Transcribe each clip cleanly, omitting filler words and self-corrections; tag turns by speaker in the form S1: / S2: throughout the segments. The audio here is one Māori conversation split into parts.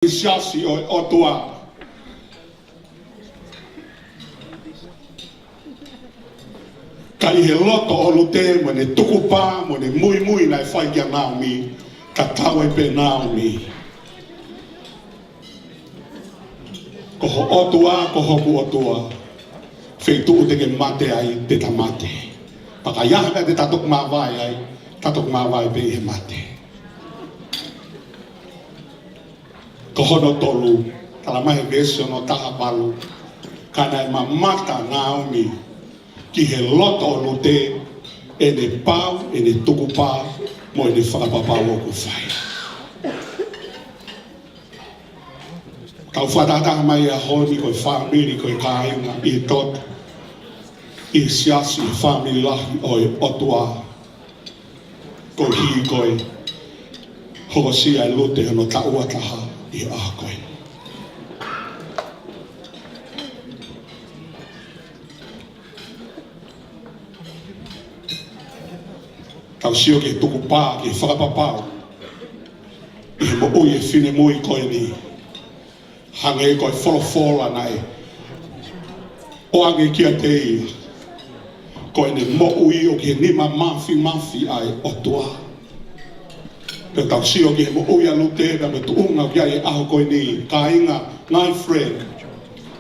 S1: Siasi o toa. Kai he loto o lute mo ne tukupa mo ne mui na fai kia Naomi ka tawe pe Naomi. Ko ho o toa ko hoku o toa. Feitu te ke mate ai te tamate. Paka yaha te tatok mawai ai tatok mawai pe he mate. Ko hono tolu kalama he vesio no taha palu kana e mamata Naomi ki he loto lute e ne pau e ne tukupa mo e ne whakapapau o ku whai. Kau whatata mai a honi koe whamiri koe kāinga i tot i siasi whamiri lahi o e otua ko hi koe hokosia e lute hono taua taha i a koe. Kau sio ke tuku pā, ke whakapapau. I he mo ui e whine mui koe ni. Hange e koe wholofola nai. O ange kia te ia. Koe ne mo ui o ke nima mafi ai o tua. Pe tau sio ke mo ui alu te ea me tu unga kia e aho koe ni. Ka inga, ngai friend.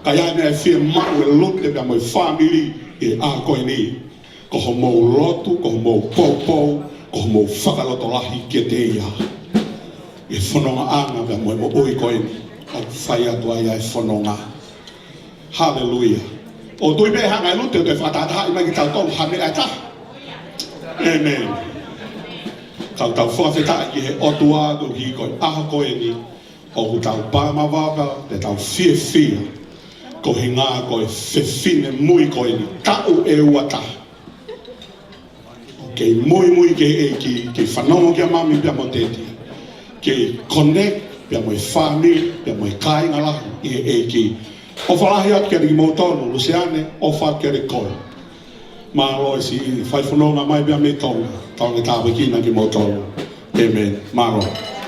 S1: Ka ia nea e whia mau e lute pia mo i family e aho koe ni. Ko ho mou lotu, ko ho mou poupou, ko ho mou whakaloto lahi kia te ia. E whanonga anga pia mo e mo ui koe ni. O whai atu ai ai whanonga. Hallelujah. O tui me hanga e lute o te whakatata i mai ki tau tolu hane ai ta. Amen. Kau tau whakawheta i he otua ko hi koe aha koe ni. O ku tau pāma waka, te tau whia. Ko hi ngā koe whiwhine mui koe ni. Tau e uata. Ke mui ke eki, ke whanongo kia mami pia mo teti. Ke connect, pia mo i whami, pia mo i kāinga lahi i e eki. O whalahi atu kia riki mou tonu, Luciane, o whatu kia riki koe. Mā roi si whai whanonga mai pia me tonu, taonga tāwe kina ki mou tonu. Amen. Mā roi.